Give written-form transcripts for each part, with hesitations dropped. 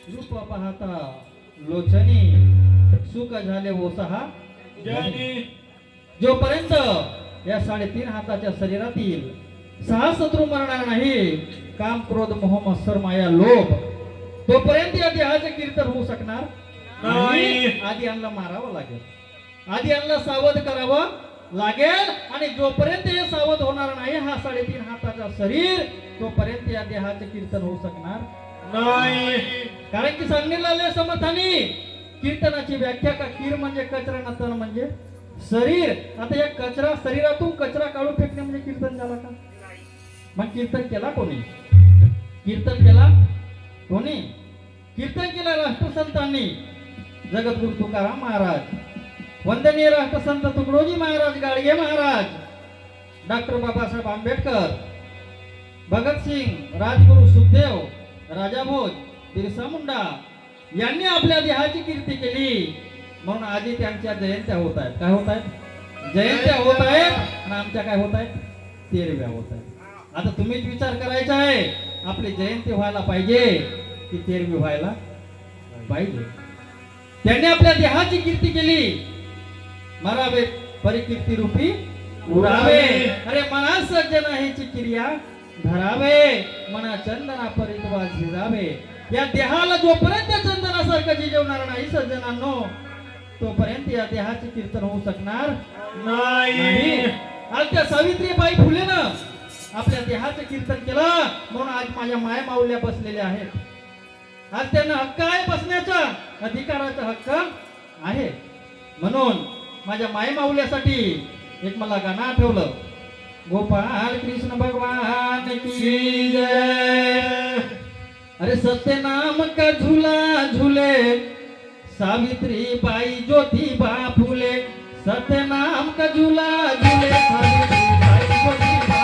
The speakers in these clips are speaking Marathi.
रूप पाहता लोचनी सुख झाले ओसहा जनी जोपर्यंत या 3.5 हाताच्या शरीरातील 6 शत्रू मरणार नाही, काम क्रोध मोह मत्सर माया लोभ, तोपर्यंत या देहाचे कीर्तन होऊ शकणार नाही. आधी यांना मारावं लागेल, आधी यांना सावध करावं लागेल. आणि जोपर्यंत हे सावध होणार नाही हा 3.5 हाताचा शरीर, तोपर्यंत या देहाचे कीर्तन होऊ शकणार नाही. कारण की सांगण्याला आले समर्थानी कीर्तनाची व्याख्या का कीर म्हणजे कचरा न तन म्हणजे शरीर. आता या कचरा शरीरातून कचरा काढून फेकणे म्हणजे कीर्तन झाला का? मग कीर्तन केला कोणी? कीर्तन केला कोणी? कीर्तन केला राष्ट्रसंतांनी. जगद्गुरु तुकाराम महाराज, वंदनीय राष्ट्रसंत तुकडोजी महाराज, गाडगे महाराज, डॉक्टर बाबासाहेब आंबेडकर, भगतसिंग, राजगुरु सुखदेव, राजा भोज, बिरसा मुंडा यांनी आपल्या देहाची कीर्ती केली. म्हणून आधी त्यांच्या जयंत्या होत आहेत. काय होत आहेत? जयंत्या होत आहेत. आणि आमच्या काय होत आहेत? तेरव्या होत आहेत. आता तुम्हीच विचार करायचा आहे, आपली जयंती व्हायला पाहिजे की तेरवी व्हायला पाहिजे? त्यांनी आपल्या देहाची कीर्ती केली. मरावे परिकीर्ती रूपी उरावे, अरे मना सज्जन हीची क्रिया धरावे, मना चंदना परित्वा झिरावे. या देहाला जोपर्यंत चंदनासारखं झिजवणार नाही सज्जनांनो, तोपर्यंत या देहाचे कीर्तन होऊ शकणार नाही. आज त्या सावित्रीबाई फुलेनं आपल्या देहाचे कीर्तन केलं, म्हणून आज माझ्या माय माऊल्या बसलेल्या आहेत. आज त्यांना हक्क आहे बसण्याचा, अधिकाराचा हक्क आहे. म्हणून माझ्या माय माऊल्यासाठी एक मला गाणं आठवलं, गोपाल कृष्ण भगवान की जय. अरे सत्य नाम का झूला झूले सावित्री बाई ज्योतिबा फुले, सत्य नाम का झूला झूले सावित्री बाई ज्योतिबा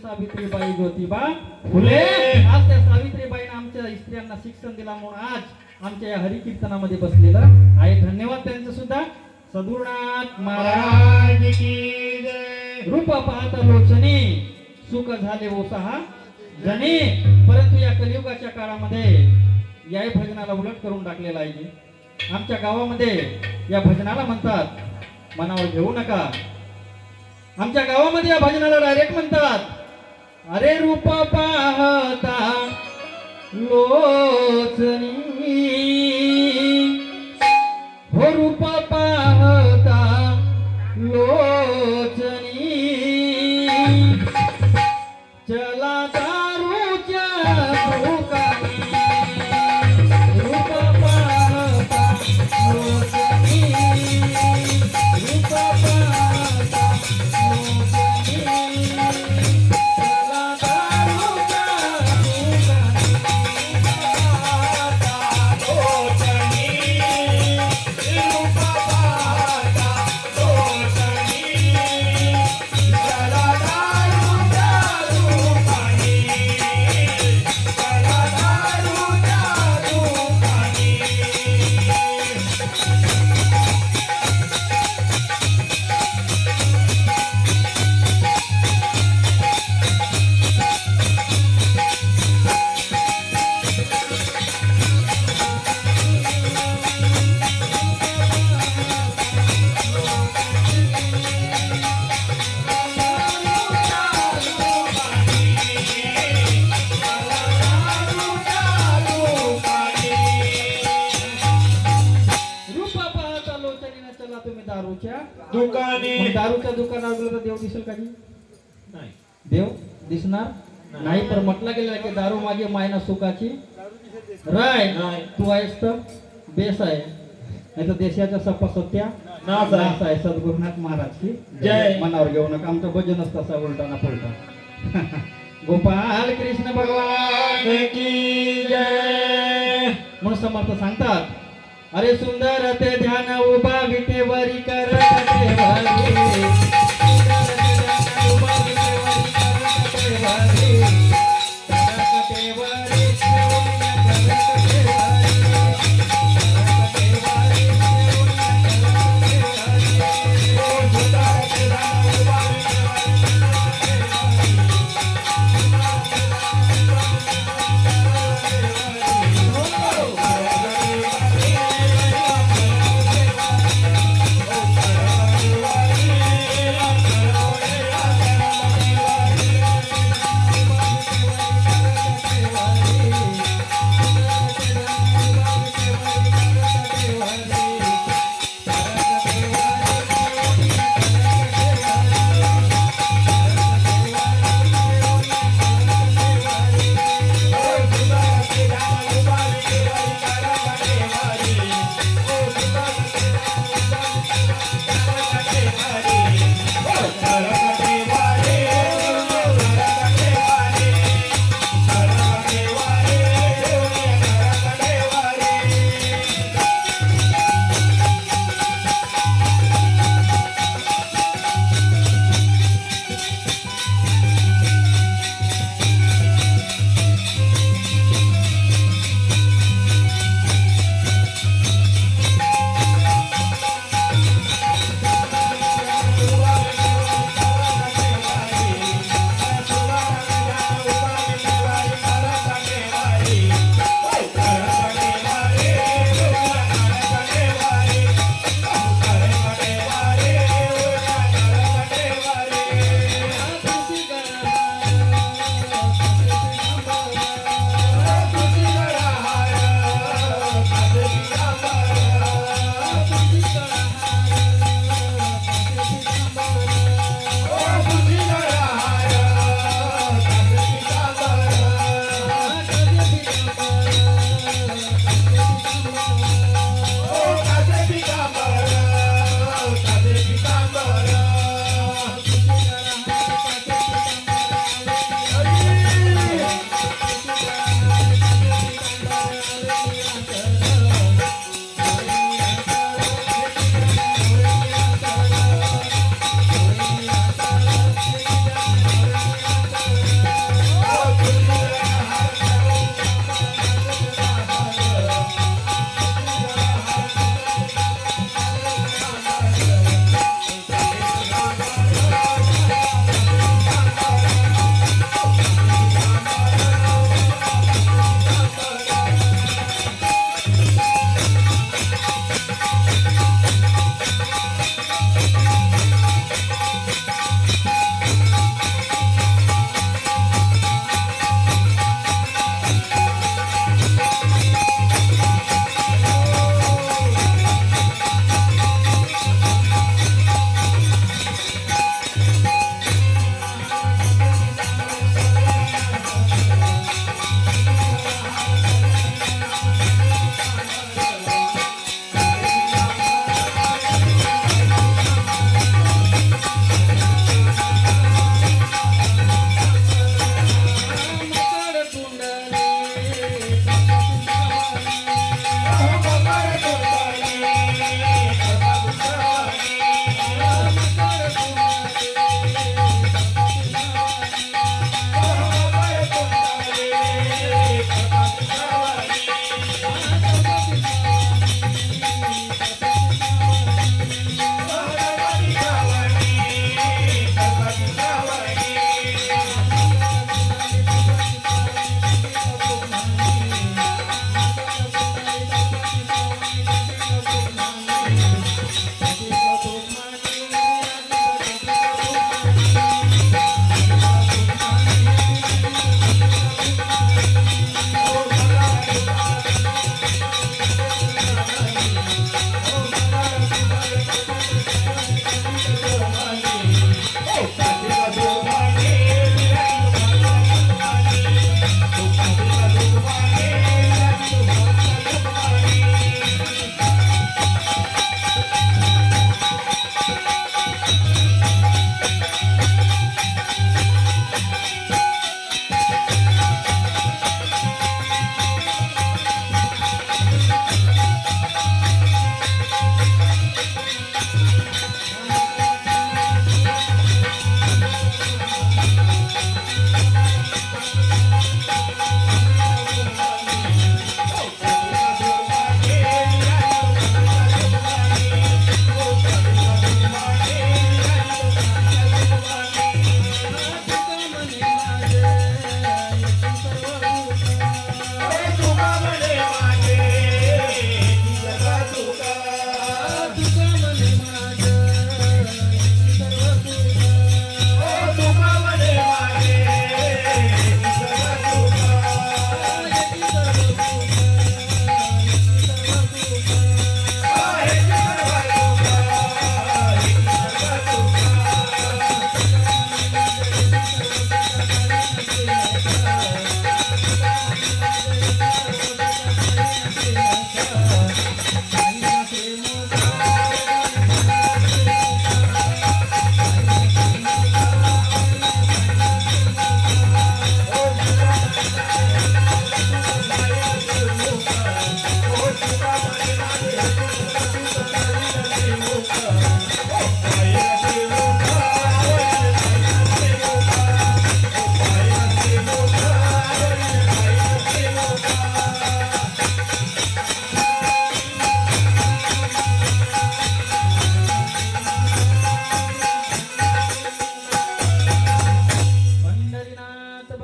सावित्रीबाई ज्योतिबा फुले. आज त्या सावित्रीबाईंना आमच्या स्त्रियांना शिक्षण दिला, म्हणून आज आमच्या या हरिकीर्तनामध्ये बसलेलं आहे. धन्यवाद त्यांचं सुद्धा. सद्गुरुनाथ महाराज की जय. रूप पाहता लोचनी सुख झाले ओसहा जनी. परंतु या कलियुगाच्या काळामध्ये या भजनाला उलट करून टाकलेला आहे. आमच्या गावामध्ये या भजनाला म्हणतात, मनावर घेऊ नका, आमच्या गावामध्ये या भजनाला डायरेक्ट म्हणतात, अरे रूप पाहता लोचनी, हो रूप पाहता लोचनी, चला दारूच्या दुकानी, रूप पाहता लोचनी, रूप पाहता लोचनी, चला दारूच्या दुकानी, लोचनी रूप दुकानी मग दारूच्या दुकानावर गेलं तर देव दिसेल का जी? नाही देव दिसणार नाही. पण म्हटलं गेलं की दारू मागे मायना सुखाची राय. नाही. तू आहेस तर बेस आहे, नाही तर देशाच्या सप्पा सत्या नाच आहे. नाच आहे. सद्गुरुनाथ महाराज की जय. मनावर घेऊ नका, आमचं भजनच तसा उलटा ना पलटा. गोपाल कृष्ण भगवान की जय. म्हणून समर्थ सांगतात, अरे सुंदर ते ध्यान उभा विटेवरी करत देवारी. सुंदर ते ध्यान उभा विटेवरी करत देवारी. करत देवारी, देवुनिया करत देवारी. करत देवारी, देवुनिया करत देवारी. ओ सुंदर ते ध्यान उभा विटेवरी करत देवारी.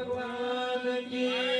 भगवान की